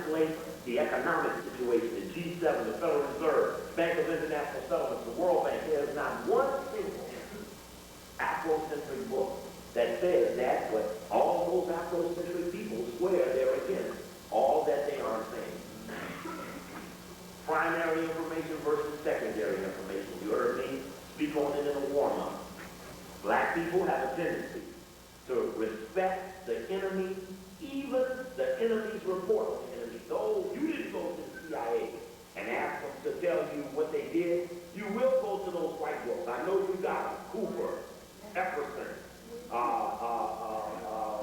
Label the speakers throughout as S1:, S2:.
S1: translate the economic situation, the G7, the Federal Reserve, Bank of International Settlements, the World Bank, there is not one single Afrocentric book that says that, but all those Afrocentric people swear they're against all that they are saying. Primary information versus secondary information. You heard me speak on it in a warm-up. Black people have a tendency to respect the enemy, even the enemy's report on the enemy. Though you didn't go to the CIA and ask them to tell you what they did, you will go to those white books. I know you got them. Cooper, Epperson,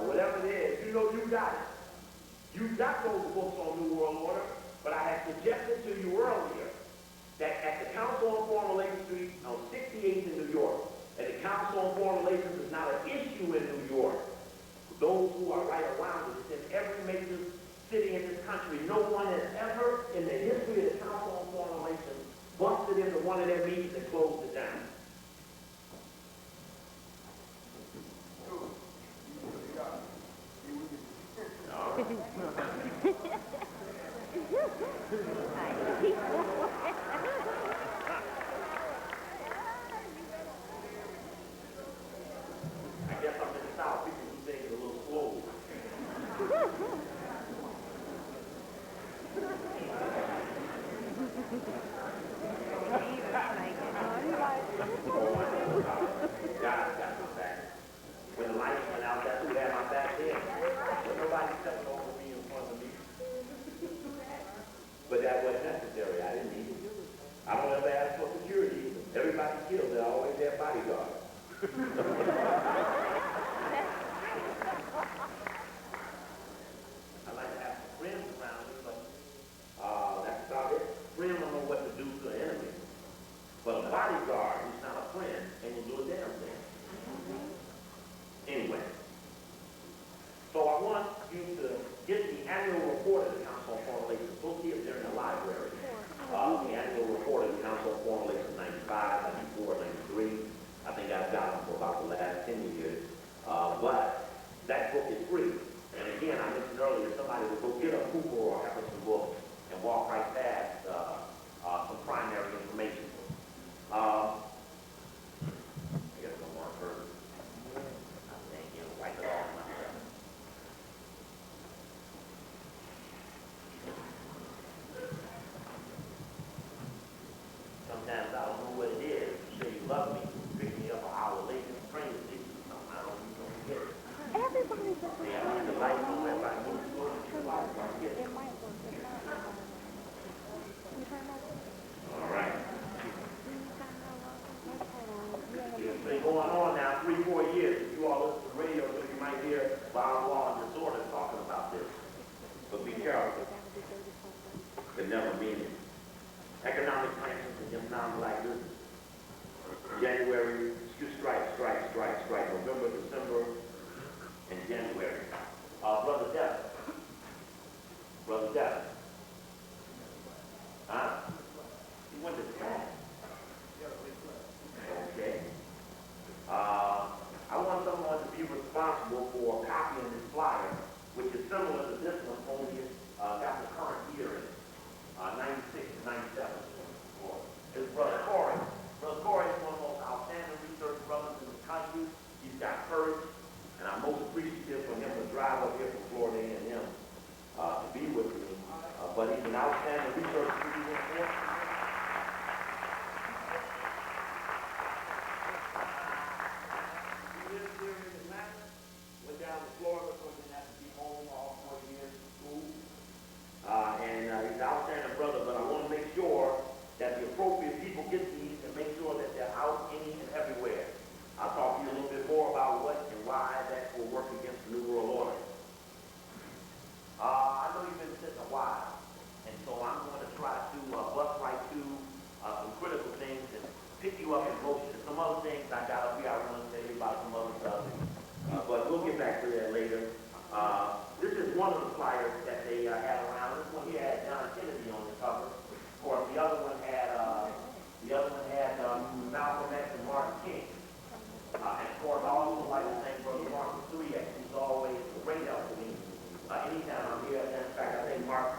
S1: whatever it is, you know you got it. You got those books on New World Order, but I had suggested to you earlier that at the Council on Foreign Relations Street on 68th in New York, and the Council on Foreign Relations is not an issue in New York. Those who are right around it, it's in every major city in this country. No one has ever, in the history of the Council on Foreign Relations, busted into one of their meetings and closed it down. All right. I guess I'm in the South. People do things a little slowly. Got my back. When the lights went out, that's who had my back then. But nobody stepped over me in front of me. But that wasn't necessary. I didn't need it. I don't ever ask for security. Everybody killed. They always have bodyguards. I like to have some friends around me, but that's about it. Friends don't know what to do to an enemy. But a bodyguard who's not a friend ain't gonna do a damn thing. Anyway, so I want you to get the annual report of the Council on Foreign Relations. Go see it there in the library. The annual report of the Council on Foreign Relations, 95, 94, 93. I think I've got them for about the last 10 years. But that book is free. And again, I mentioned earlier, somebody would go get a Cooper or Epperson book and walk right past some primary information. I guess no more further. Thank you. Wipe it off myself. Sometimes I don't know what it is. You say you love me, pick me up an hour later, train to teach you something. I don't even know get it.
S2: Everybody's a
S1: Yeah, the light on everybody moves to go to the light. I get it.
S2: It might work. It might not. You try that?
S1: All right.
S2: Yeah.
S1: It's been going on now 3-4 years. If you all listen to the radio, so you might hear violent law and disorder talking about this. But be careful. Could never mean it. Economic sanctions against non-black business. January, strike. November, December, and January. Brother Devin. Huh? He went to class. Okay. I want someone to be responsible for copying this flyer, which is similar to this one, only it's got the current year in it, 96 to 97. It's Brother Corey. Brother Corey is one of the most outstanding research brothers in the country. He's got courage, and I'm most appreciative for him to drive up here from Florida A&M to be with me. But he's an outstanding research student. Went down to Florida, so he didn't have to be home all 4 years of school. And he's an outstanding brother, but I want to make sure that the appropriate people get these and make sure that they're out any and everywhere. I'll talk to you a little bit more about what and why that will work against the New World Order. I know you've been sitting a while, and so I'm going to try to bust right to some critical things and pick you up in motion. Some other things I got up here I want to tell you about some other stuff. But we'll get back to that later. This is one of the flyers that they had around. This one here had John Kennedy on the cover. Of course, the other one had Malcolm X and Martin King. And of course, I also like to thank Brother Martin Suyak, who's always a great help to me. Anytime I'm here, in fact, I think Mark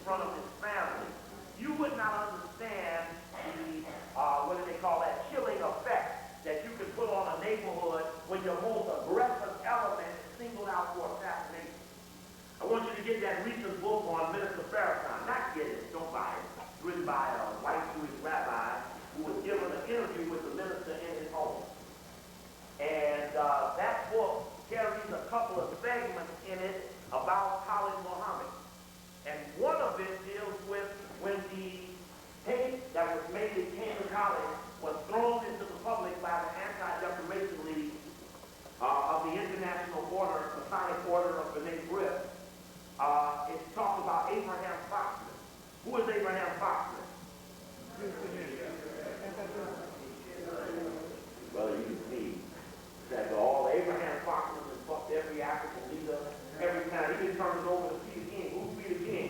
S1: front of his family, you would not understand the, what do they call that, chilling effect that you can put on a neighborhood when your most aggressive element is singled out for assassination. I want you to get that recent book on Minister Farrakhan. Not get it, don't buy it. It's written by a white Jewish rabbi who was given an interview with the minister in his home. And that book carries a couple of segments in it about Khalid Muhammad. And one of it deals with when the tape that was made in Cambridge College was thrown into the public by the Anti-Defamation League of the International Order, Masonic Order of B'nai B'rith. It talks about Abraham Foxman. Who is Abraham Foxman? Well, you can see that all Abraham Foxman has fucked every African leader every time. He can turn it over to Peter King. Who's Peter King?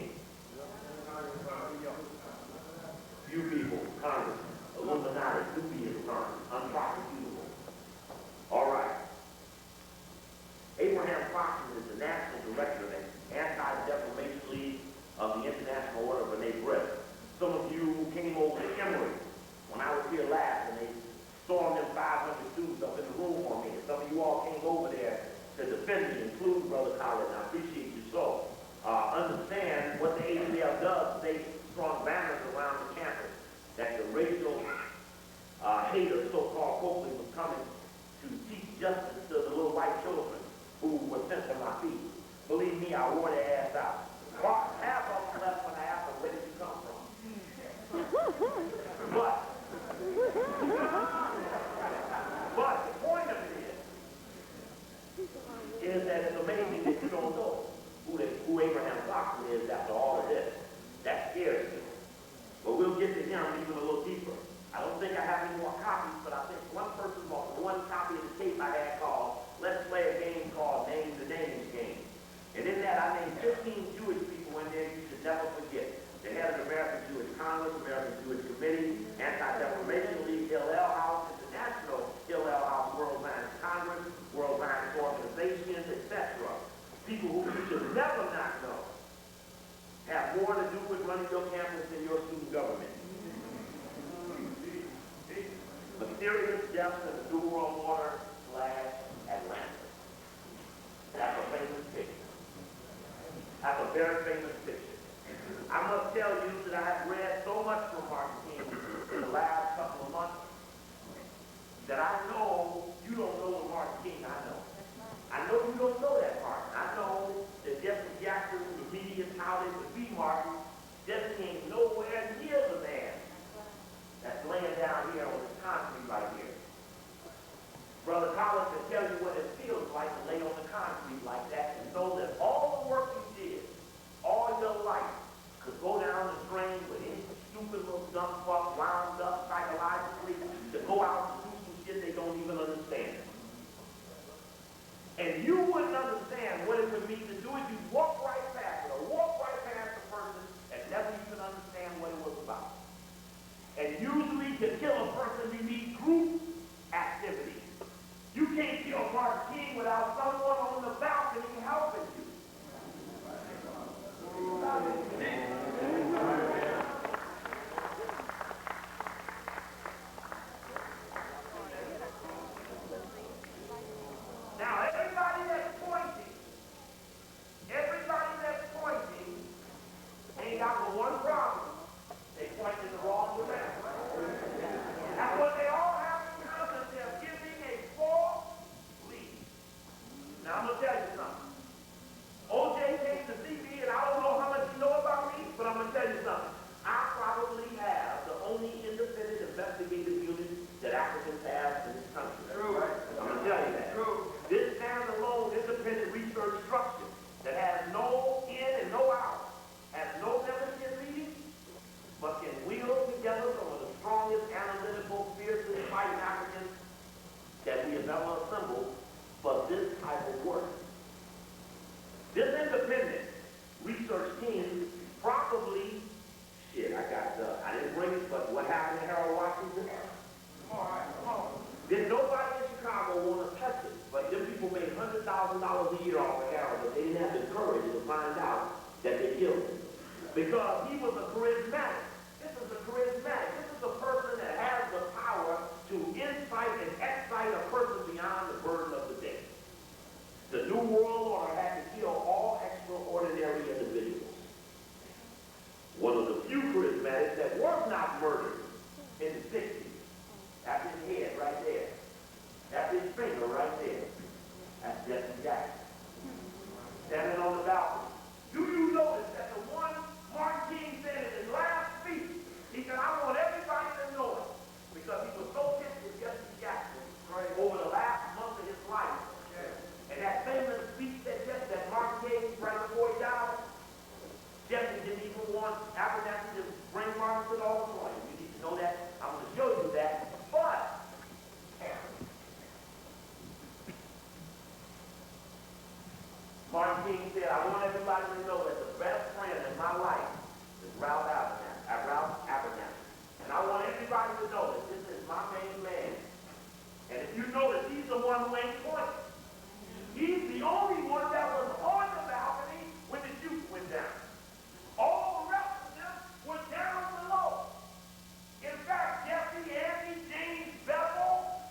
S1: Few people, Congress, Illuminati, to be his term, unprosecutable. All right. Abraham Foxman is the National Director of the Anti-Defamation League of the International Order of B'nai B'rith. Some of you came over to Emory when I was here last, and they stormed them 500 students up in the room on me. And some of you all came over there to defend me, including Brother Collins, and I appreciate you so. Understand what the ACL does. They strong banners around the campus that the racial haters, so-called Copeland, was coming to teach justice to the little white children who were sent to my feet. Believe me, I wore their ass out. Half of them left when I asked them, where did you come from? But the point of it is that it's amazing that you don't know who Abraham Foxman is after all of this. That scares me. But we'll get to him even a little deeper. I don't think I have any more copies, but I think one person bought one copy of the tape I had called Let's Play a Game called Name the Names Game. And in that, I named 15 Jewish people in there you should never forget. The head of the American Jewish Congress, American Jewish Committee, Anti-Defamation League, Hillel House, International Hillel House, World Zionist Congress, World Zionist Organizations, etc. People who you should never not know have more to do with running your campus than your student government. Mysterious deaths in the Dural Water / Atlanta. That's a famous picture. That's a very famous picture. I must tell you that I have read so much from Martin King in the last couple of months that I know you don't know what Martin King I know. I know you don't know that Martin. I know that Jesse Jackson, the media touted to be Martin, Jesse ain't nowhere near the man that's laying down here on this concrete right here. Brother Collins can tell you what it feels like to lay on the concrete like that and know that all the work you did, all your life, could go down the drain with any stupid little dumb fuck wound up psychologically to go out and do some shit they don't even understand. And you wouldn't understand what it would mean to do it. You'd walk right past it or walk right past the person and never even understand what it was about. And usually to kill a person, you need group activity. You can't kill Because he was a charismatic. This is a charismatic. This is a person that has the power to incite and excite a person beyond the burden of the day. The New World Order had to kill all extraordinary individuals. One of the few charismatics that was not murdered in the 60s. That's his head right there. That's his finger right there. That's Jesse Jackson. Standing on the balcony. Do you notice that the one Martin King said in his last speech, he said, I want everybody to know it. Because he was so pissed with Jesse Jackson over the last month of his life. And that famous speech that Martin gave right before he died, Jesse didn't even want Abernathy to bring Martin to the auditorium. You need to know that. I'm going to show you that. But Martin King said, I want everybody to know that the best friend in my life is Ralph Abernathy. And I want everybody to know that this is my main man. And if you notice, he's the one who ain't pointing. He's the only one that was on the balcony when the shoot went down. All the rest of them were down below. In fact, Jesse, Andy, James, Bevel,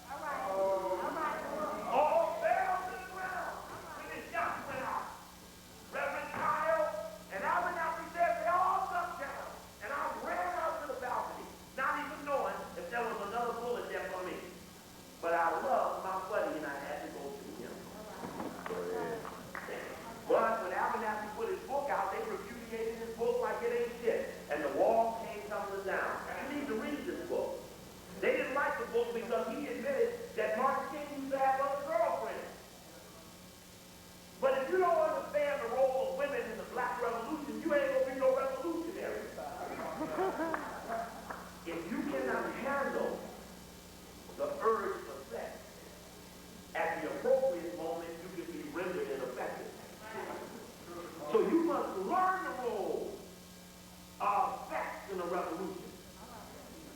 S1: all fell to the ground when the shots went out. Reverend Kyle and Abernathy said they all ducked down. And I ran out to the balcony, not even knowing if there was another bullet there for me. But I loved my buddy and I had to go to him. But when Abernathy put his book out, they repudiated his book like it ain't shit. And the wall came tumbling down. You need to read this book. They didn't like the book because he admitted that Martin King used to have other girlfriends. But if you don't understand the role of women in the Black Revolution, you ain't gonna be no revolutionary. If you cannot handle the urge for sex, at the appropriate moment, you can be rendered ineffective. So you must learn the role of sex in a revolution.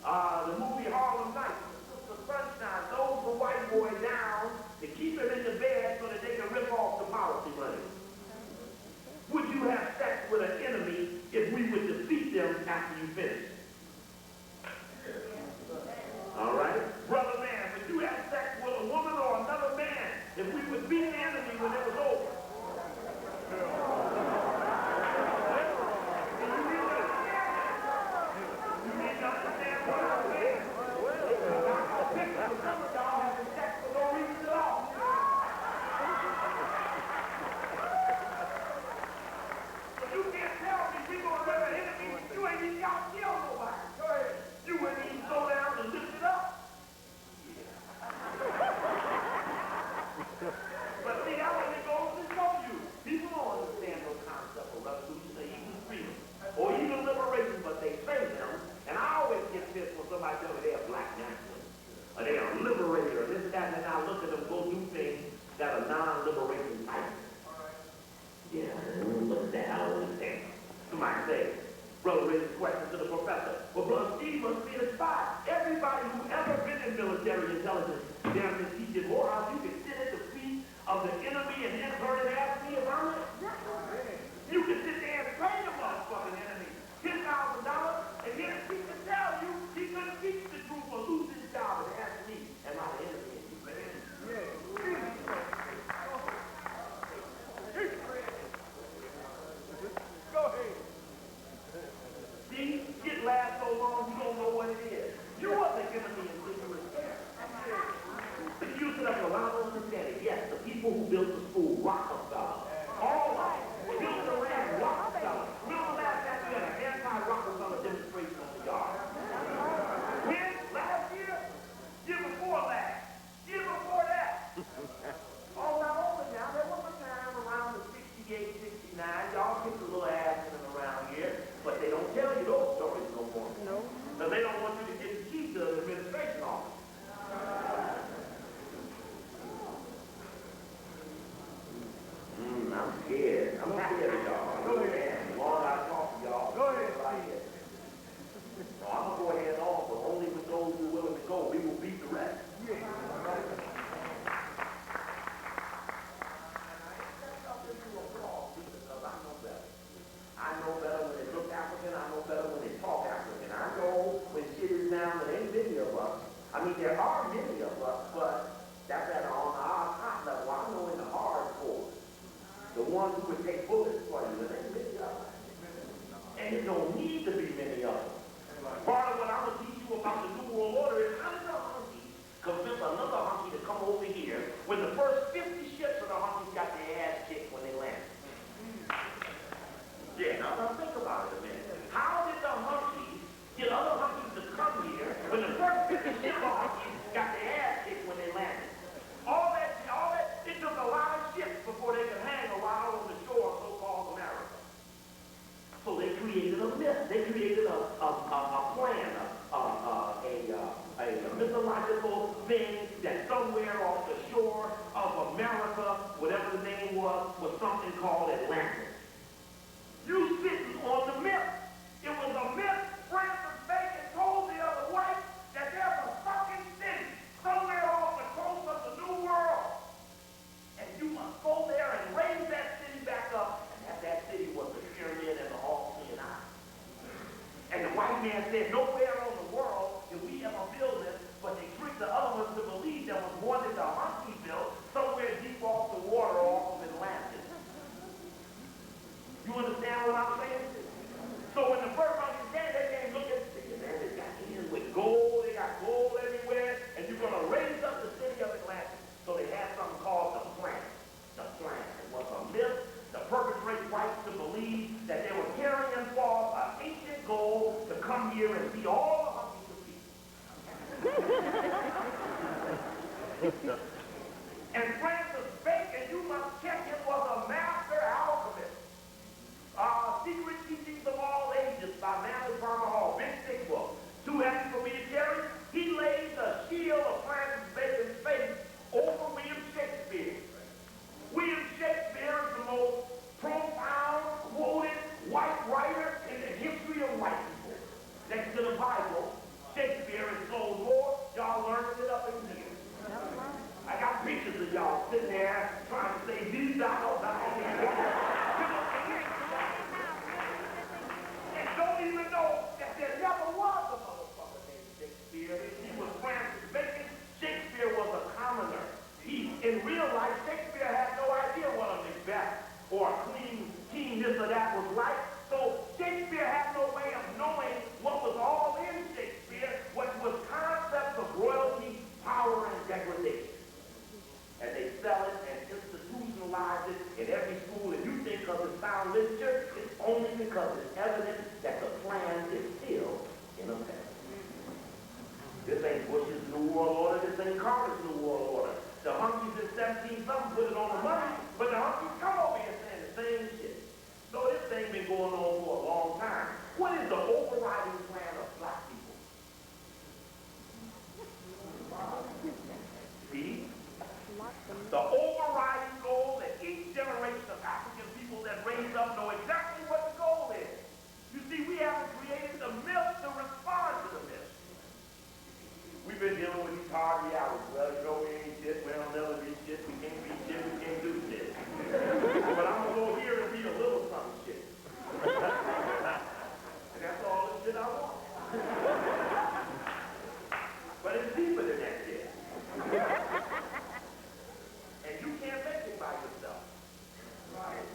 S1: The movie Harlem Nights, Sister Sunshine, throws the white boy down to keep him in the bed so that they can rip off the policy money. Would you have sex with an enemy if we would defeat them after you finish? All right? Brother man, would you have sex with a woman or another man if we would beat the enemy when it was over? You need to understand what I'm saying. Some of y'all having sex for no reason at all. But you can't tell me we're going to let an enemy, you ain't even got to kill nobody. Go ahead. You wouldn't even go down and lift it up. But see, that when it goes to show you, people don't understand no concept of revolution or even freedom or even liberation, but they say them. And I always get pissed when somebody tells me they're a black nationalist or they're a liberator, this, that, and then I look at them go do things that are non-liberation type. Yeah, look at that, I don't understand. Somebody say, brother raises questions to the professor. Well, Brother Steve must be a spy. Everybody who's ever been in military intelligence, damn it, teaches more how you can sit at the feet of the enemy and then turn and ask me about it. You can sit there and pay the motherfucking enemy $10,000 and then he can tell you he couldn't teach the group or lose his job and ask me, am I the enemy? Go ahead. See, it lasts so long you don't know what it is. You are the enemy until you were scared. You sit up and I don't understand it. Yes, the people who built the school, Rockefeller, And there don't need to be many of them. Part of what I'm going to teach you about the New World Order is how did the Hunkies convince another Hunky to come over here when the first 50 ships of the Hunkies got their ass kicked when they landed? Yeah, now think about it a minute. How did the Hunkies get other Hunkies to come here when the first 50 ships of Hunkies got their ass kicked when they landed? All that, it took a lot of ships before they could hang a while on the shore of so-called America. So they created a myth. They created a plan, a mythological thing that somewhere off the shore of America, whatever the name was something called Atlantis. You sitting on the myth. It was a myth. Francis Bacon told the other whites that there's a fucking city somewhere off the coast of the New World. And you must go there and raise that city back up. And that city was the pyramid and the all-seeing eye. And the white man said, nowhere on the world did we ever build this, but they tricked the other ones to believe there was one that the Hunky built somewhere deep off the water off of Atlantis. You understand what I'm saying? So when the first Hunky came, they came looking, man, they got in with gold, they got gold everywhere, and you're going to raise up the city of Atlantis. So they had something called the plan. The plan. It was a myth to perpetrate whites to believe that they were carrying forth an ancient goal to come here and see all the Hunkies of people. And Francis Bacon, you must check him, was a master alchemist. Secret Teachings of All Ages by Manly Farmer Hall, big thick book. Too heavy for me to carry. He lays a shield of Francis Bacon's face over William Shakespeare. William Shakespeare is the most profound, quoted white writer in the history of white people. Next to the Bible, Shakespeare has sold more. Y'all learned it up in here. I got pictures of y'all sitting there trying to say these dollars. And don't even know that there never was a motherfucker named Shakespeare. He was Francis Bacon. Shakespeare was a commoner. In real life, Shakespeare had no idea what a Macbeth or a king this or that was like. So Shakespeare had no way of knowing what was all in Shakespeare, what was concepts of royalty, power, and degradation. And they sell it and institutionalize it in every school. And you think because it's sound literature, it's only because it's evidence that the plan is still in effect. This ain't Bush's New World Order. This ain't Carter's New World Order. The Hunkies in 17-something put it on the money, but the Hunkies come over here saying the same shit. So this thing been going on for a long time. What is the overriding plan of black people? See? The overriding goal that each generation of African people that raise up know exactly what the goal is. You see, we haven't created the myth to respond to the myth. We've been dealing with these hard realities. Well, you know, we ain't shit, we don't never be shit, we can't be shit, we can't do shit. But I'm gonna go here and be a little something shit. And that's all the shit I want. But it's deeper than that shit. And you can't make it by yourself.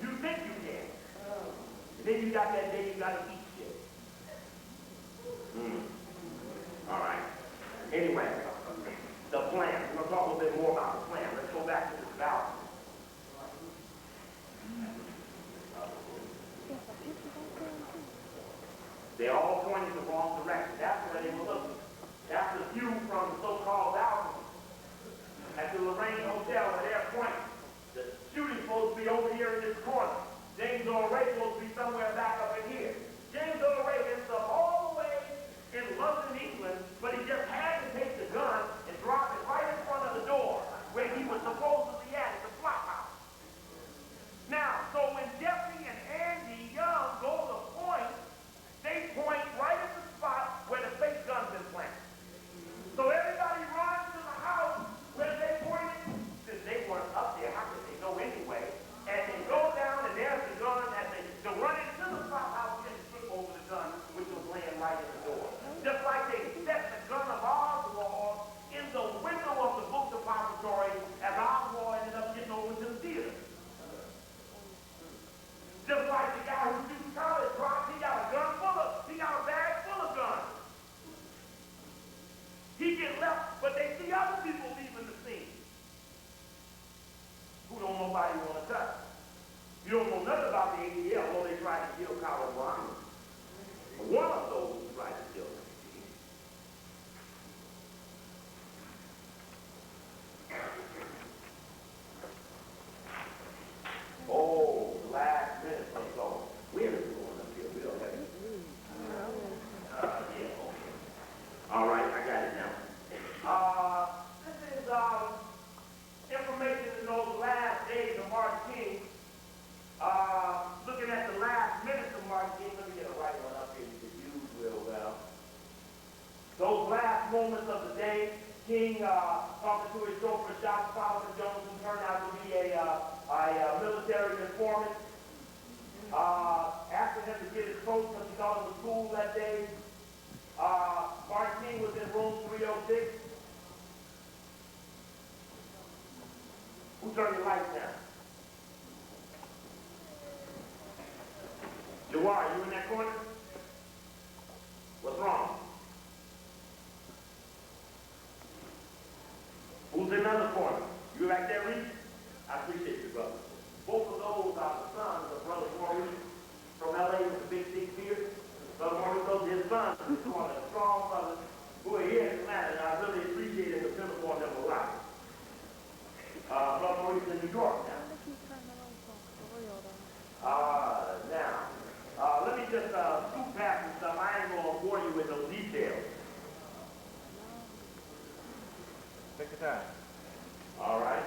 S1: You think you can. And then you got that day you gotta eat shit. All right. Anyway, the plan. We're gonna talk a little bit more about the plan. Let's go back to this balance. They all pointed the wrong direction. That's where they were looking. That's the view from the so-called balcony at the Lorraine Hotel where they're pointing. The shooting's supposed to be over here in this corner. James Earl Ray supposed to be somewhere back up in here. James Earl Ray ends up all the way in London, England, but he just had to take the gun and drop it right in front of the door where he was supposedly at the flop house. Now, so when Jeffrey and Andy Young go to point, they point right at the spot where the fake gun's been planted. So everybody runs to the house where they pointed. Since they weren't up there, how could they know anyway? And they go down and there's the gun and they run into the flop house announcements of the day. King talking to his chauffeur, Solomon Jones, who turned out to be a military informant. Asking him to get his coat because he thought it was cool that day. Martin King was in room 306. Who turned the lights down? Jawar, you in that corner? What's wrong? Who's in another corner? You back there, Reese? I appreciate you, brother. Both of those are the sons of Brother Maurice from LA with the big thick beard. Brother Maurice, those are his sons in this corner, strong brothers who are here in Atlanta, and I really appreciate it depending upon them a lot. Brother Maurice in New York now. Let me just scoop past some stuff. I ain't going to bore you with those details.
S3: Take your time.
S1: All right.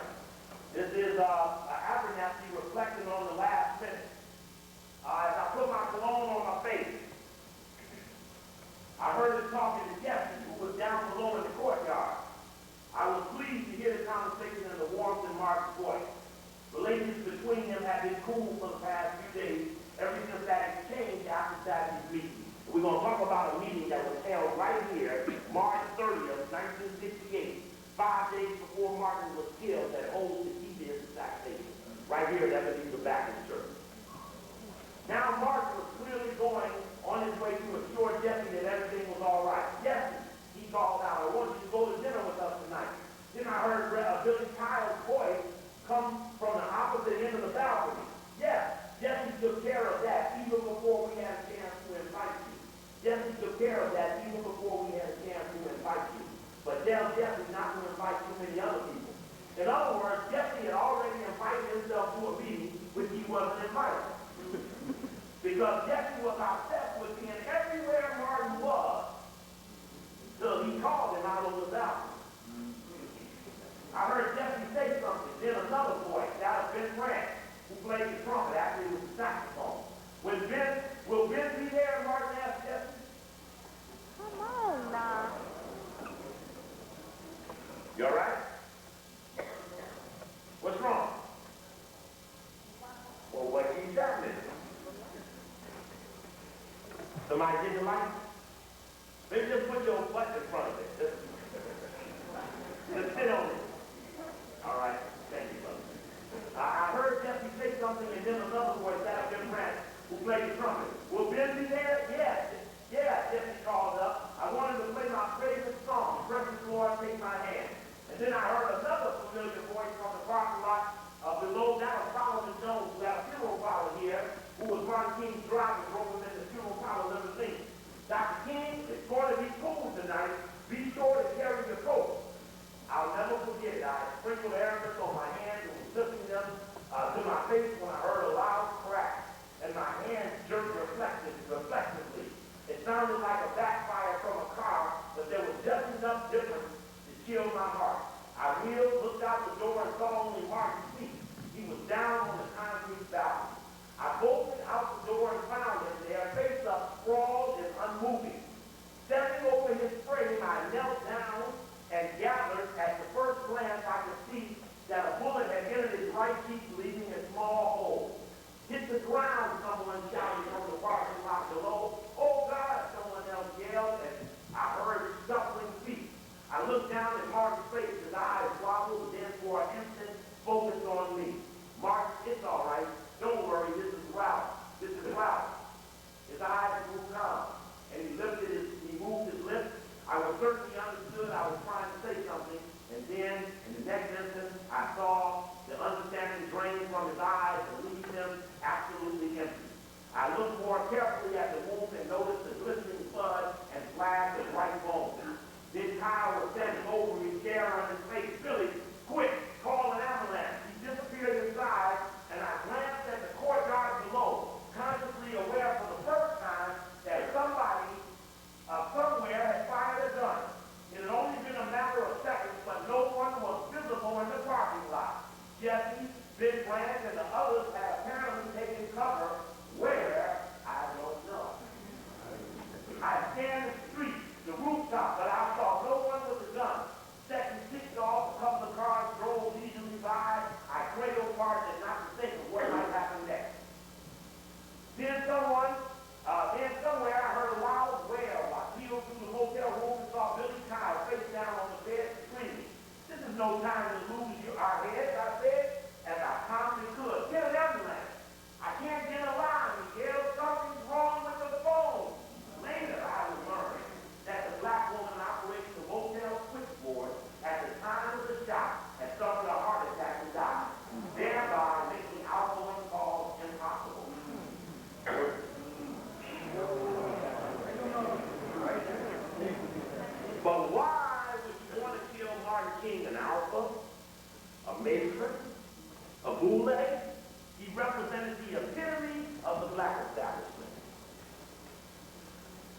S1: This is Abernathy reflecting on the last minute. As I put my cologne on my face, I heard him talking to Jesse, who was down below in the courtyard. I was pleased to hear the conversation and the warmth in Mark's voice. Relations between them have been cool for the past few days, ever since that exchange after Saturday's meeting. We're going to talk about a meeting that was held right here, March 30th, 1968, 5 days before Martin was killed at Old Secedious assassination, right here at Ebenezer Baptist Church. Now Martin was clearly going on his way to assure Jesse that everything was all right. Jesse, he called out, I want you to go to dinner with us tonight. Then I heard Billy Kyle's voice come from the opposite end of the balcony. Yes, Jesse took care of that even before we had a chance to invite you. Jesse took care of that even before we had a chance to invite you. But tell Jesse not to invite too many other people. In other words, Jesse had already invited himself to a meeting which he wasn't invited. Because Jesse was obsessed with being everywhere Martin was, till he called him out on the balcony. I heard Jesse say something, then another voice, that of Ben Grant, who played the trumpet, actually it was the saxophone. Will Ben be there? Martin asked Jesse.
S2: Come on now.
S1: You all right? What's wrong? Well, what keeps happening? Somebody get the light? Maybe just put your butt in front of it. Just sit on it. All right. Thank you, brother. I heard Jesse say something, and then another voice, that of Jim Grant, who played the trumpet. Will Ben be there? Yes. Yeah, Jesse called up. I wanted to play my favorite song, Precious Lord, Take My Hand. And then I heard another familiar voice from the parking lot below. That was Solomon Jones, who had a funeral parlor here, who was Martin King's driver, drove him in the funeral parlor limousine. Dr. King, it's going to be cool tonight. Be sure to carry your coat. I'll never forget it. I sprinkled airness on my hands and was lifting them to my face when I heard a loud crack, and my hands jerked reflexively. It sounded like a backfire from a car, but there was just enough difference to chill my heart. I wheeled, looked out the door, and saw only Martin's feet. He was down on the concrete balcony. I bolted out the door and found him there, face up, sprawled and unmoving. Stepping over his frame, I knelt down and gathered at the first glance I could see that a bullet had entered his right cheek, leaving a small hole. Hit the ground, someone shouted from the parking lot below. Oh God, someone else yelled, and I heard shuffling feet. I looked down at Mark's face, his eyes wobbled, and then for an instant focused on me. Mark, it's all right. Don't worry, this is Ralph. This is Ralph. His eyes moved up, and he moved his lips. I was certainly understood I was trying to say something, and then, in the next instant, I saw the understanding drain from his eyes and leave him absolutely empty. I looked more carefully at the wound and noticed the glistening blood and flash of right bone. Then Kyle was standing over me, staring on his face. Billy, quick, call an ambulance. He disappeared inside, and I glanced at the courtyard below, consciously aware for the first time that somebody somewhere had fired a gun. It had only been a matter of seconds, but no one was visible in the parking lot. Jesse, Ben Grant, and the others had apparently taken cover where, I don't know. I scanned the street, the rooftop, but I saw no one with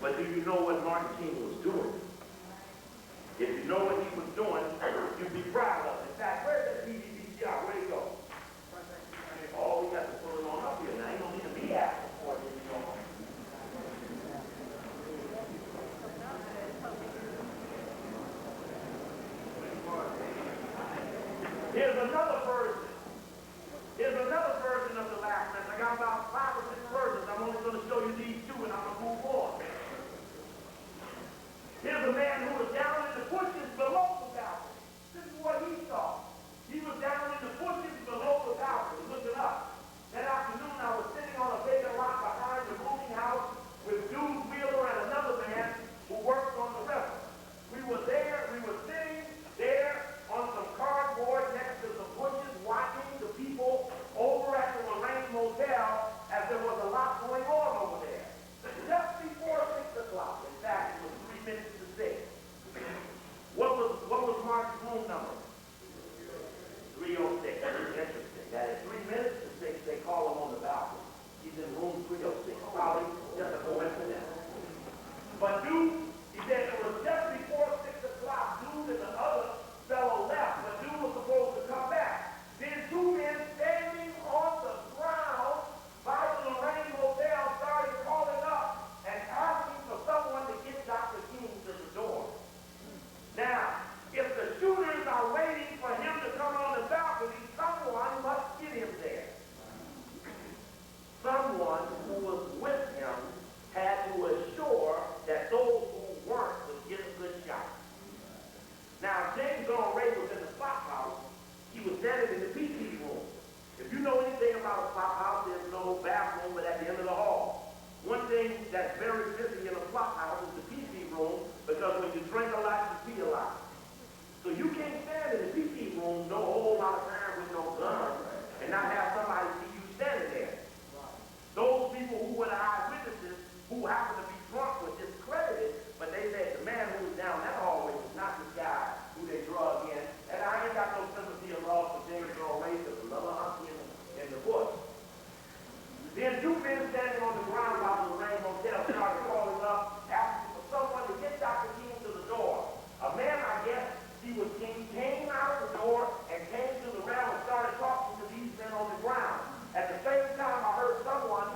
S1: But do you know what Martin King was doing? If you know what he was doing, you'd be proud of it. In fact, where's that DVD-VCR? Where'd it go? Oh, we got to pull it on up here. Now, ain't no need to be asking for it anymore. Here's another version. Here's another version of the last message. I got about 5 or 6 versions. I'm only going to show you these 2, and I'm going to move on. Here's a man who was down in the bushes below the balcony. This is what he saw. He was down in the bushes below the balcony, looking up. That afternoon, I was sitting on a vacant lot behind the rooming house with Dude Wheeler and another man who worked on the river. We were sitting there on some cardboard next to some bushes, watching the people over at the Lorraine Motel as there was a lot going on over there. Just before 6 o'clock, in fact, it was 3 minutes to 6. What was Mark's room number? 306. Interesting. That is 3 minutes to 6. They call him on the balcony. He's in room 306. Probably just a coincidence. But Dude, he said it was just before 6 o'clock. Dude and the other fellow left, but Dude was supposed to come back. Then 2 men standing on the ground by the Lorraine Motel started calling up and asking for someone to get Dr. King to the door. Now, if the shooters are waiting for him to come on the balcony, someone must get him there. Someone who was with him had to assure that those who weren't would get a good shot. Now, James Earl Ray was in the flop house. He was standing in the PC room. If you know anything about a flop house, there's no bathroom but at the end of the hall. One thing that's very busy in a flop house is the PC room, because when you drink a lot, you see a lot. So you can't stand in the PC room no whole lot of time with no gun and not have somebody see you standing there. Those people who were the eyewitnesses who happened to be drunk were discredited, but they said the man who was down that hallway was not this guy who they drug in. And I ain't got no sympathy or love for James Earl Ray, because the love hunting in the bush. Then 2 men standing on the ground by the Lorraine Motel started calling up, asking for someone to get Dr. King to the door. A man, I guess, he was King, came out the door and came to the rail and started talking to these men on the ground. At the same time, I heard someone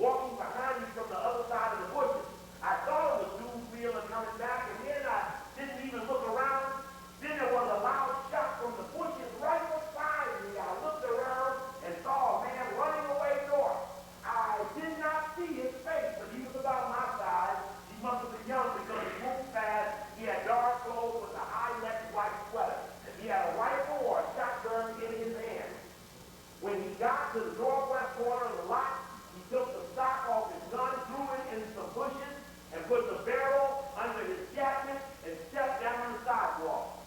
S1: walking behind me from the other side of the bushes. I thought it was Dude Wheeler coming back, and then I didn't even look around. Then there was a loud shot from the bushes right beside me. I looked around and saw a man running away north. I did not see his face, but he was about my size. He must have been young because he moved fast. He had dark clothes with a high-neck white sweater. He had a rifle or a shotgun in his hand. When he got to the northwest corner of the lot, he took the stock off his gun, threw it in some bushes, and put the barrel under his jacket and stepped down the sidewalk.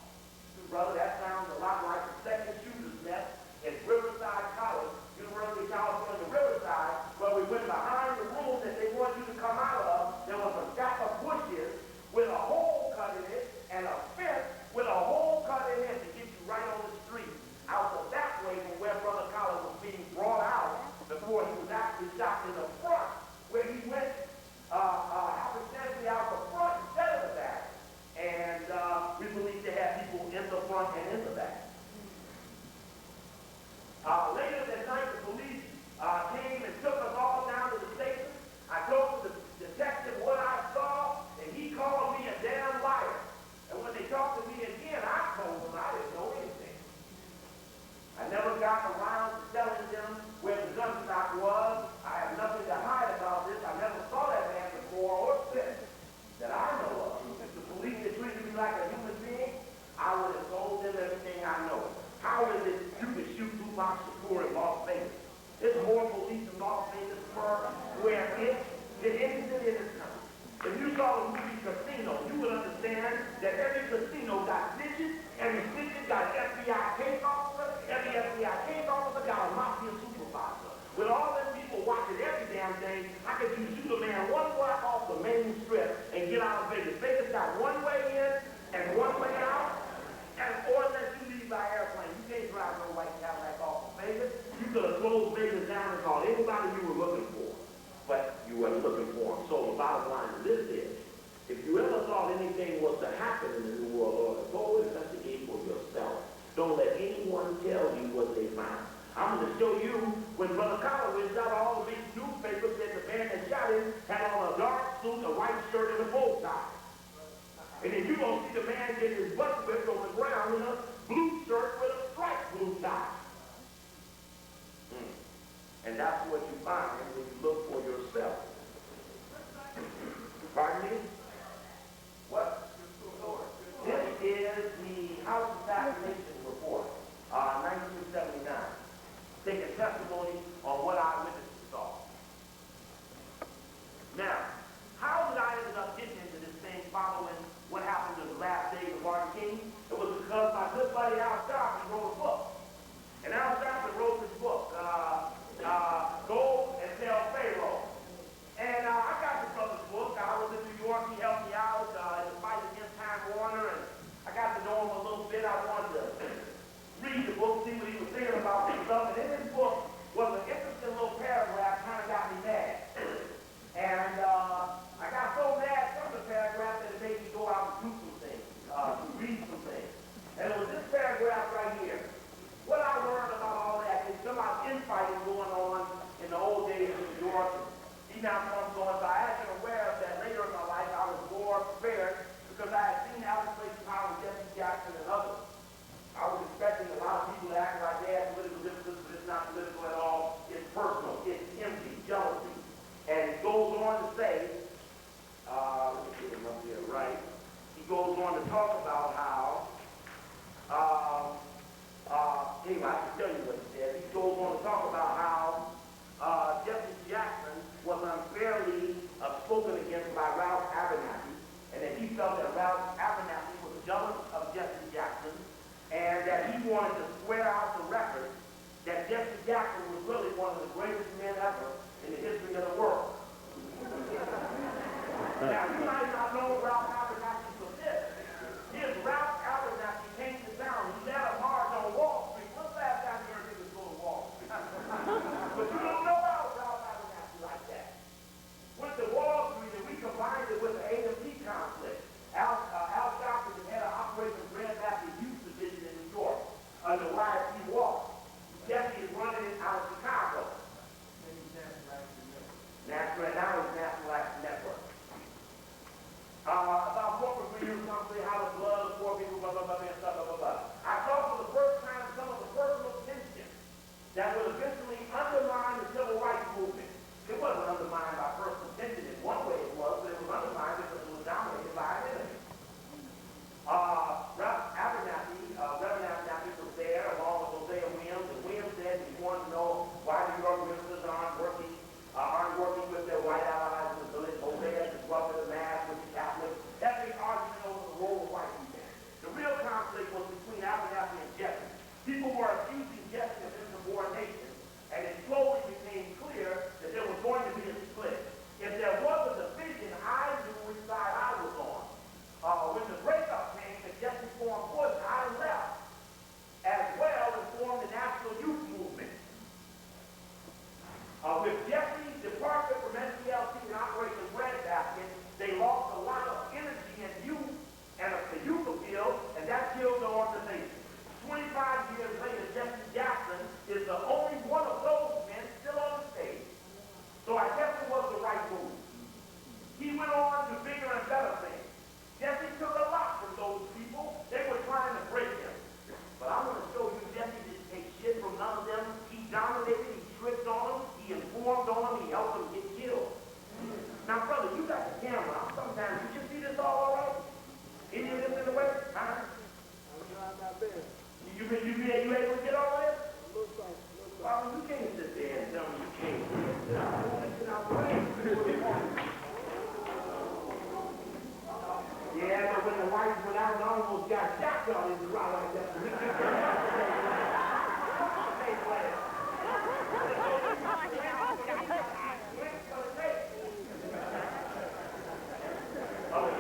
S1: Brother, that sounds a lot like the second shooter's nest at Riverside College, University of California, Riverside, where we went behind the room that they want you to come out of. There was a stack of bushes with a hole cut in it and a fence with a hole cut in it to get you right on the street, out the back way from where Brother Collins was being brought out before he was actually shot in the front, where he went happenstantly out the front instead of the back. And we believe they had people in the front and in the back. Later that night, the police came and took us all down to the station. I told the detective what I saw, and he called me a damn liar. And when they talked to me again, I told them I didn't know anything. I never got around to telling them where the gun stock was. I have nothing to hide about this. I never saw that man before or since that I know of. If the police had treated me like a human being, I would have told them everything I know. How is it you can shoot Tupac Shakur in Las Vegas? There's more police in Las Vegas per square inch than any city in this country. If you saw the movie Casino, you would understand that every casino got snitches, every snitch got an FBI case officer, every FBI case officer got a mafia supervisor. With all them people watching every damn thing, I could shoot a man 1 block off the main strip and get out of Vegas. Vegas got one way in and one way out, and or let you leave by airplane. You can't drive no white Cadillac off of Vegas. You could have closed Vegas down and called anybody you were looking for, but you weren't looking for reform. So the bottom line of this is, if you ever thought anything was to happen in the New World Order, go investigate for yourself. Don't let anyone tell you what they found. I'm going to show you when Brother Collins got all the big newspapers that the man that shot him had on a dark suit, a white shirt, and a bow tie. And then you're going to see the man getting his butt whipped on the ground in a blue shirt with a striped blue tie. And that's what you find when you look for yourself. Pardon me? What? This is the House Assassination Report, 1979. Taking testimony on what eyewitnesses saw. Now, how did I end up getting into this thing following what happened in the last days of Martin King? It was because my good buddy Al Sharpton wrote a book. And Al Sharpton wrote this book, Go and Tell Pharaoh. And I got this brother's book. I was in New York. He helped me out in the fight against Time Warner. And I got to know him a little bit. I wanted to read the book, see what he was thinking about this stuff. And in his book was an interesting little paragraph, kind of got me mad. And I got so mad from the paragraph that it made me go out and do some things, read some things. And it was this paragraph right here. What I learned about all that is some infighting going on in the old days in New York. He now comes on, so I had been aware of that later in my life. I was more prepared because I had seen Alexander Powell, Jesse Jackson, and others. I was expecting a lot of people to act like they had political differences, but it's not political at all. It's personal. It's empty, jealousy. And it goes on to say, let me get him up here, right? He goes on to talk about how, anyway, I can tell you what he said. He goes on to talk about how Jesse Jackson was unfairly spoken against by Ralph Abernathy, and that he felt that Ralph Abernathy was jealous of Jesse Jackson, and that he wanted to swear out the record that Jesse Jackson was really one of the greatest men ever in the history of the world. Now, you might not know Ralph Abernathy from this. Here's Ralph Abernathy came to town. He led a march on Wall Street. When's the last time you heard niggas go to Wall Street? But you don't know about Ralph Abernathy like that. Went to Wall Street and we combined it with the A&P conflict. Al Sharpton had an Operation Grand Rapids Youth Division in New York under YC Wall. Jesse is running it out of Chicago. Now it's National Action Network. About corporate freedom, some say how the blood of poor people, blah, blah, blah, blah, blah, blah, blah. I saw for the first time some of the personal tension that would eventually undermine the civil rights movement. It wasn't undermined by personal tension in one way it was, but it was undermined because it was dominated by an enemy. Reverend Abernathy was there along with Hosea Williams, and Williams said he wanted to know why the New York ministers aren't working with their white allies in the village. Hosea disrupted the mass with the Catholics. That big argument over the role of white people. The real conflict was between Abernathy and Jesse. People were accusing Jesse of insubordination, and it slowly became clear that there was going to be a split. If there was a division, I knew which side I was on. When the breakup came, that Jesse formed Bush, I left, as well as formed the National Youth Movement. With Jesse's departure from NCLC and Operation Breadbasket, they lost a lot of energy and youth, and the youth appeal, and that killed the organization. 25 years later, Jesse Jackson is the only one of those men still on the stage. So I guess it was the right move. He went on to bigger and better things. Jesse took a lot from those people. They were trying to break him. But I want to show you Jesse didn't take shit from none of them. He dominated, he tripped on them, he informed on them, he helped them get killed. Now, brother, you got the camera. Sometimes you can see this all right? Any of this in the way? Huh? You able to get all this? Well, you can't sit there and tell me you can't sit out the way. Yeah, but when the whites went out and almost got shotgun in the crowd like that.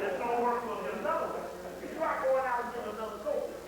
S1: This don't work for another one. You try going out and getting another soldier.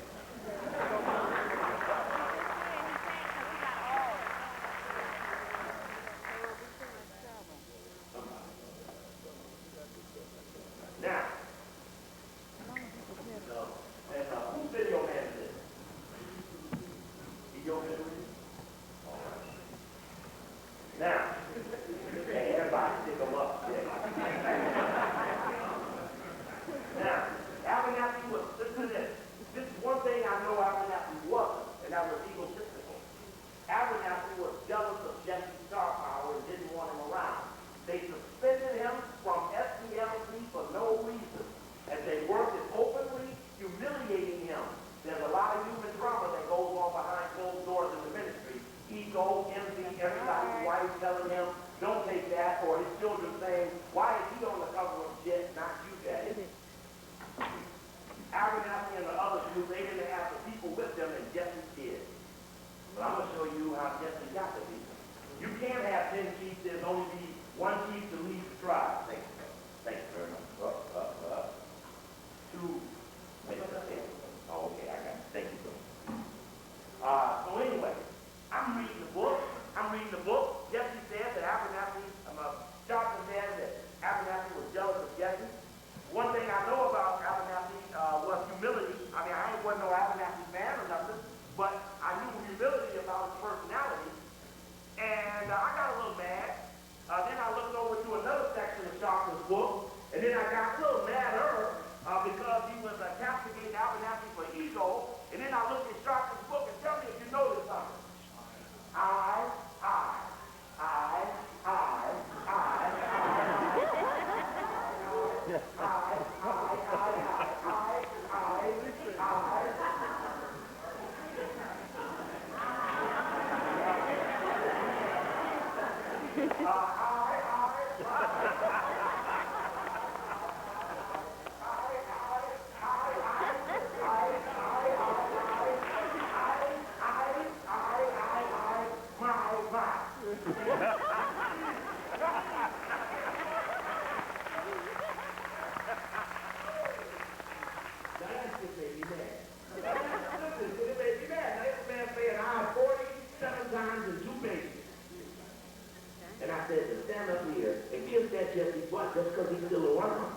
S1: And I said, to stand up here and kiss that Jesse's butt just because he's still around.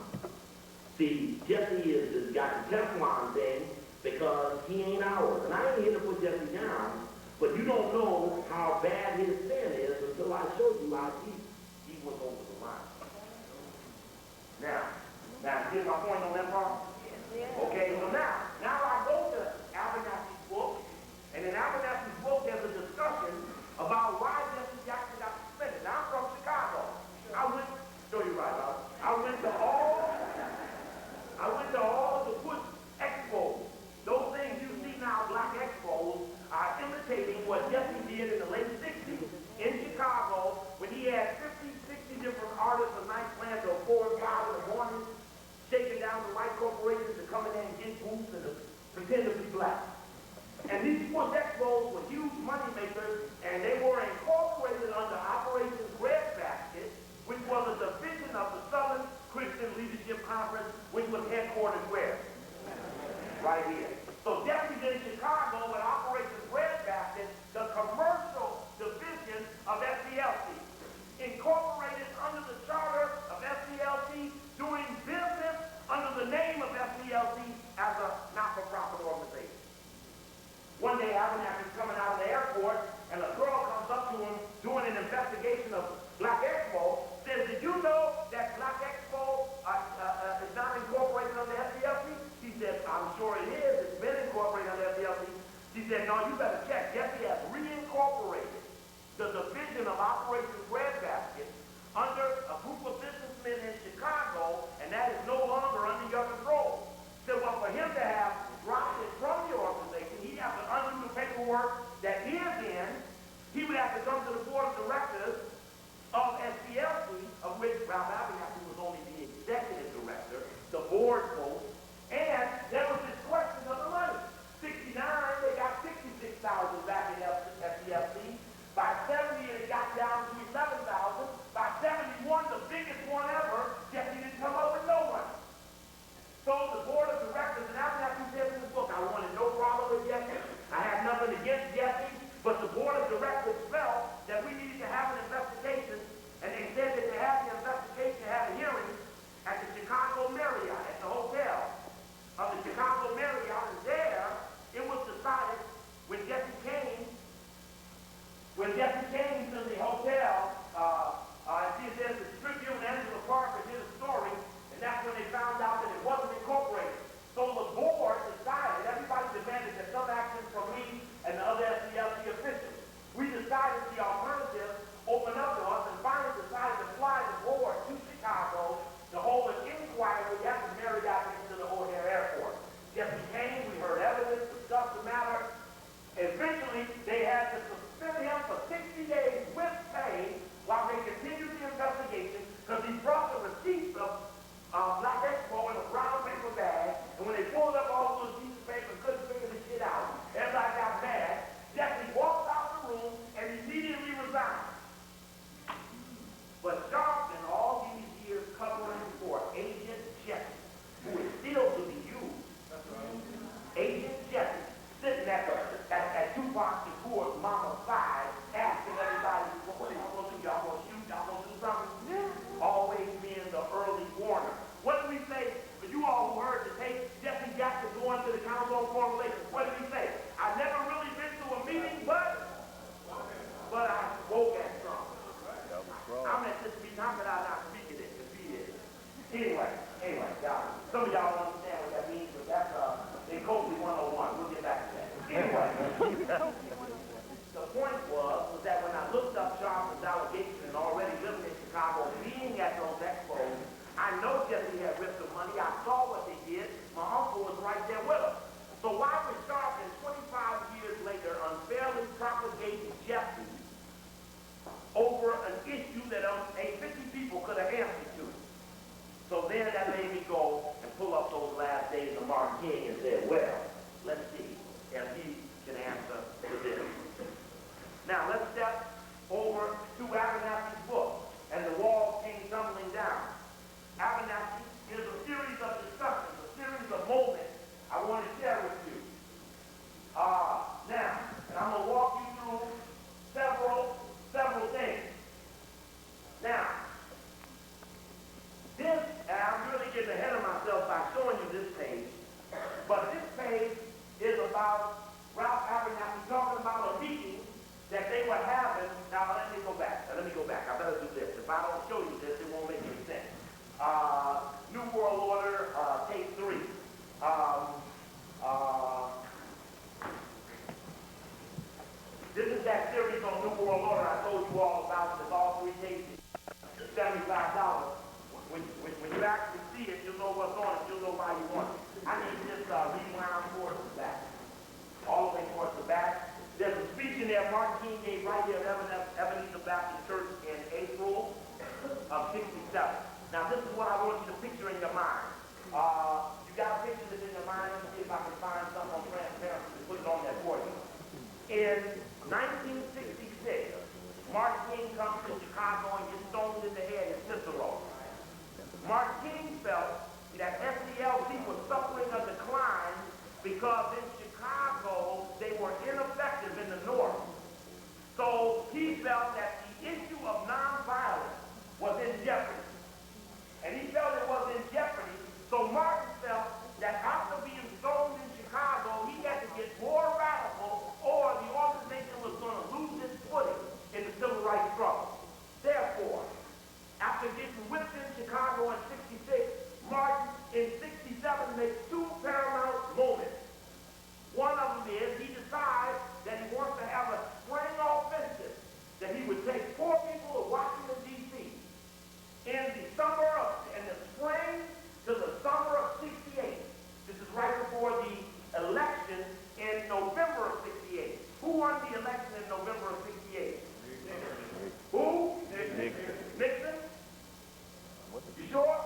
S1: See, Jesse has got the Teflon thing because he ain't ours. And I ain't here to put Jesse down, but you don't know how bad his sin is until I show you how he went over the line. Now, here's my point on that part. Okay, so now I go to Abernathy's book, and in Abernathy's book there's a discussion about why Jesse Jackson got suspended. Now, I'm from Chicago. I went to all the wood expos. Those things you see now, black expos, are imitating what Jesse did in the late 60s in Chicago when he had 50, 60 different artists and night plans till 4 and 5 in the morning, shaking down the white corporations to come in there and get booths and to pretend to be black. And these push expos were huge money makers, and they were incorporated under Operation Breadbasket, which was a division of the Southern Christian Leadership Conference, which was headquartered where? Right here. So Jesse's in Chicago with Operation Breadbasket, the commercial division of SCLC, incorporated under the charter of SCLC, doing business under the name of SCLC as a not-for-profit organization. those last days of Martin King and said, well, let's see if he can answer to this. Now, let's step over to Abernathy's book, and the walls came tumbling down. Abernathy is a series of discussions, a series of moments I want to share with you. Now, and I'm going to walk you through several things. Now, this, and I'm really getting ahead of myself by showing you this page, but this page is about Ralph Abernathy talking about a meeting that they were having. Now, let me go back. I better do this. If I don't show you this, it won't make any sense. New World Order, tape 3. This is that series on New World Order I told you all about. It's all 3 cases. It's $75. When you actually see it, you'll know what's on it. You'll know why you want it. I need this rewound towards the back. All the way towards the back. There's a speech in there Martin King gave right here at Ebenezer Baptist Church in April of '67. Now, this is what I want you to picture in your mind. You got to picture this in your mind. Let me see if I can find something on transparency to put it on there for you. In 1966, Martin King comes to Chicago and gets stoned in the head in Cicero. Martin King felt that SCLC was suffering a decline because in Chicago they were ineffective in the North. So he felt that the issue of nonviolence was in jeopardy. And he felt it was in jeopardy, so Martin felt that after being stoned in Chicago, he had to get more radical or the organization was going to lose its footing in the civil rights struggle. Therefore, after getting whipped in Chicago in '66, Martin in '67 makes 2 paramount moments. One of them is he decides that he wants to have a spring offensive, that he would take 4 people to Washington, D.C. in the spring to the summer of '68. This is right before the election in November of '68. Who won the election in November of '68? Who? Nixon. You sure?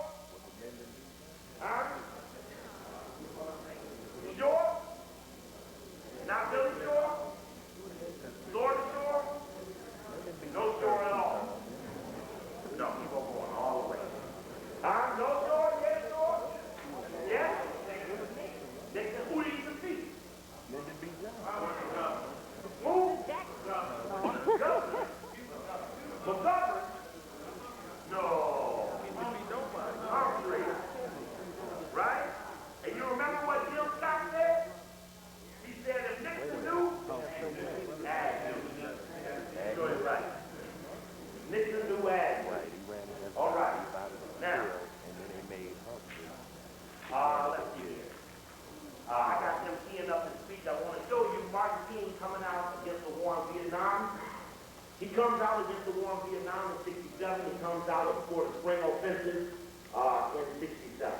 S1: Huh? You sure? Not really sure? Sort of sure? No sure at all. No, keep on going all the way. No sure? Yes, sure? Yes? Nixon, who did he defeat? Who? Governor. McGovern? No. Humphrey. Right? And you remember what Jim Scott said? He said if Nixon knew, Ag knew. Sure is right. Nixon knew Ag knew. All right. Now, let's see here. I got him teeing up his speech. I want to show you Martin King coming out against the war in Vietnam. He comes out against the war in Vietnam in '67. He comes out for the spring offensive in '67.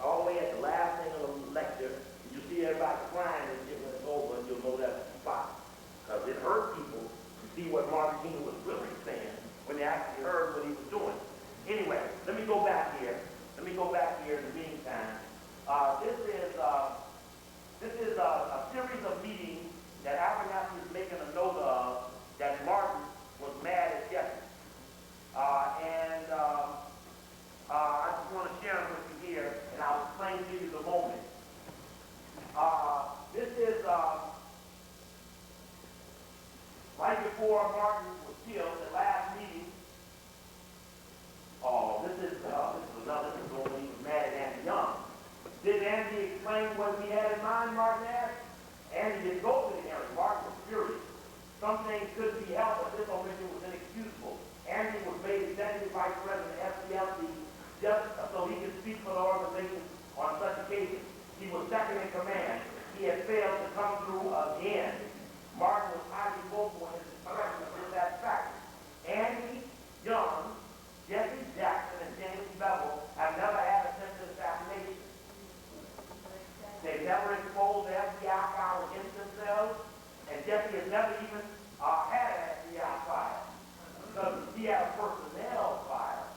S1: All the way at the last thing of the lecture, you see everybody crying and when it's over, and you'll know that's the spot. Because it hurt people to see what Martin King was really saying when they actually heard what he was doing. Anyway, let me go back here. In the meantime. This is a series of meetings that Abernathy is making a note of that Martin was mad at Jesse. I just want to share them with you here, and I'll explain to you the moment. This is right before Martin was killed, the last meeting. This is another one when he was mad at Andy Young. Did Andy explain what he had in mind, Martin asked? Andy didn't go to the hearing. Martin was furious. Some things could be helped, but this omission was inexcusable. Andy was made executive vice president of FCLC just so he could speak for the organization on such occasions. He was second in command. He had failed to come through again. Martin was highly vocal in his expression of dissatisfaction. Andy Young, Jesse Jackson, and James Bevel have never had attempted assassination. They've never exposed the FBI file against themselves, and Jesse has never even had an FBI file because he had a personnel file.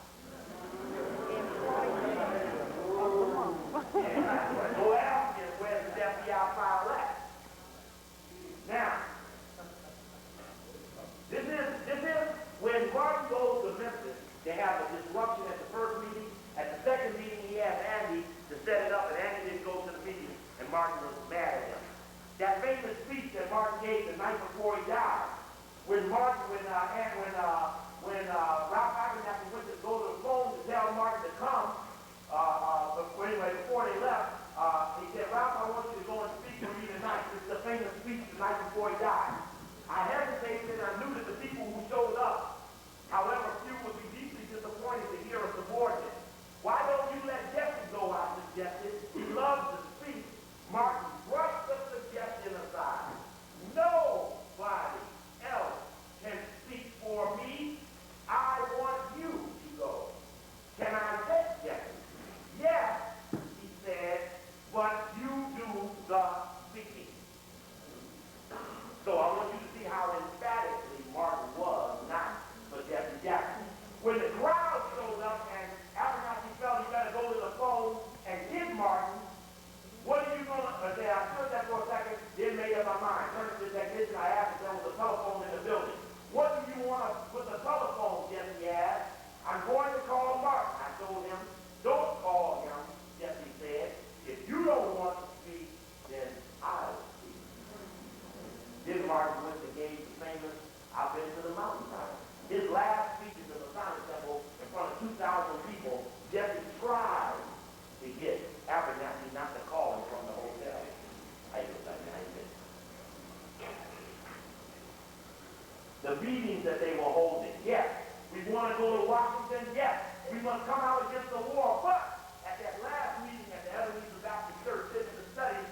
S1: the meetings that they were holding. Yes, we want to go to Washington. Yes, we must come out against the war. But at that last meeting at the Ebenezer Baptist Church, sitting in the study,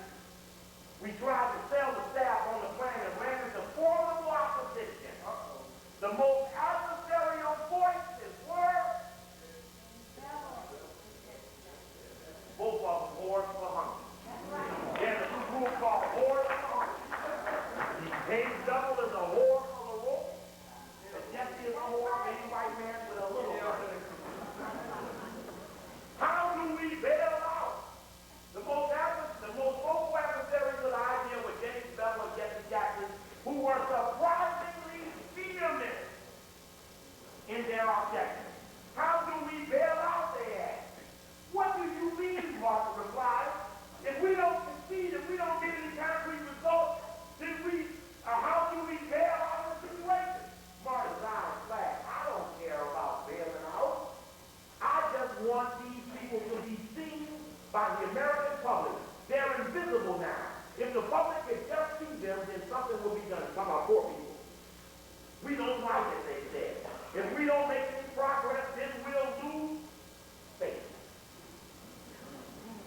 S1: we tried to sell the staff on the plan and ran into formidable opposition. The most adversarial voices were both of them whores for hungry. There's a group called whores for hungry. He paid double as a whore for the rope. The Jesse is a whore, maybe white man with a little money. How do we bail out the most vocal adversaries of the idea were James Bevel and Jesse Jackson, who were surprisingly vehement in their objections? How do we bail out, they asked? What do you mean, Martin replied? If we don't succeed, if we don't get any concrete results, then how do we bail out of the situation? Martin's eyes flashed. I don't care about bailing out. I just want these people to be seen by the American public. They're invisible now. If the public can just see them, then something will be done. Come on, poor people. We don't like it, they said. If we don't make any progress, then we'll lose faith.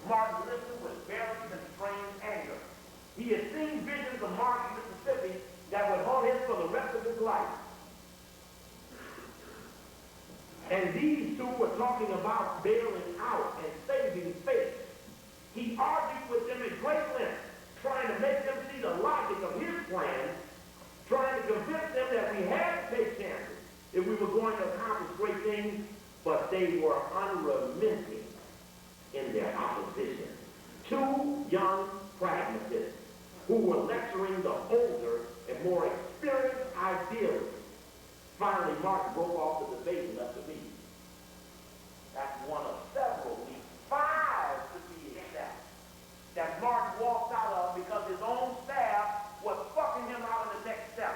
S1: Martin listened with very constrained anger. He had seen visions of Martin, Mississippi, that would haunt him for the rest of his life. And these two were talking about bailing out and saving faith. He argued with them at great length, trying to make them see the logic of his plan, trying to convince them that we had to take chances if we were going to accomplish great things, but they were unrelenting in their opposition. Two young pragmatists who were lecturing the older and more experienced idealists. Finally, Martin broke off the debate and left the meeting. That's one of several meetings, 5 to be exact, that Martin walked out of because his own staff was fucking him out of the next step.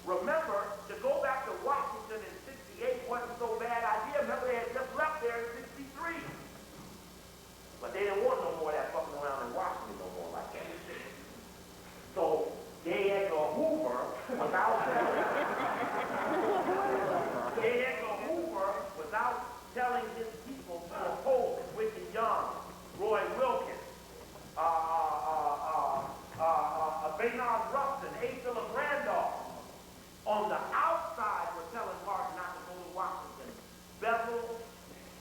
S1: Remember, to go back to Washington in 68 wasn't so bad idea. Remember, they had just left there in 63. But they didn't want no more of that fucking around in Washington no more like that. So, J. Edgar Hoover was out telling his people to oppose Whitney Young, Roy Wilkins, Baynard Rustin, A. Philip Randolph. On the outside, were telling Martin not to go to Washington. Bevel,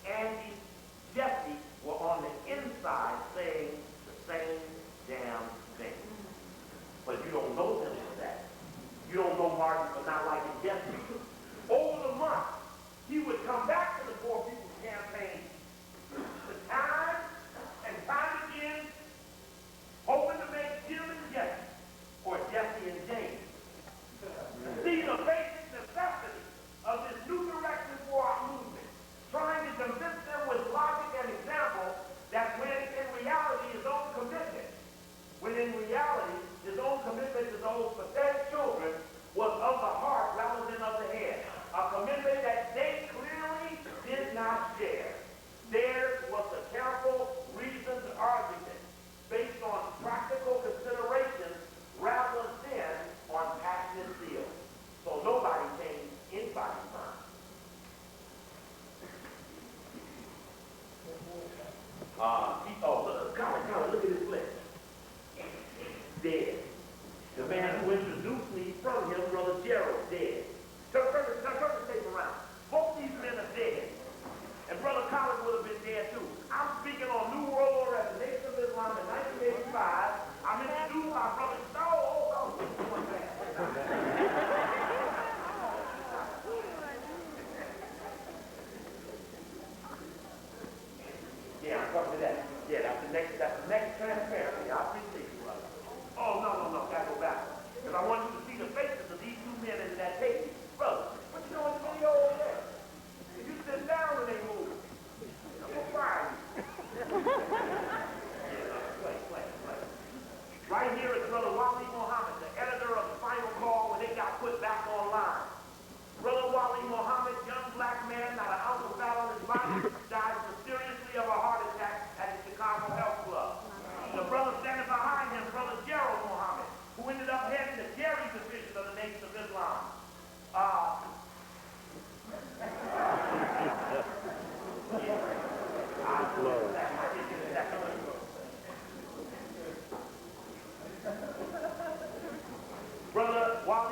S1: Andy, Jesse were on the inside saying the same damn thing. But you don't know them for that. You don't know Martin for not liking Jesse. Over the month, he would come back to the Poor People's Campaign time and time again, hoping to make Jim and Jesse, or Jesse and James, see the basic necessity of this new direction for our movement, trying to convince them with logic and example that when in reality his own commitment to those pathetic children was of the heart rather than of the head. A commitment that they clearly did not share. Theirs was a careful, reasoned argument based on practical considerations rather than on passionate zeal. So nobody changed anybody's mind. Colin, look at his flesh. Dead. The man who introduced me from him, Brother Gerald, dead. Turn the tape around. Both these men are dead. And Brother Collins would have been dead too. I'm speaking on New World Order at the Nation of Islam in 1985. I'm introduced by Brother Yeah, I'm talking to that. Yeah, that's the next transparency.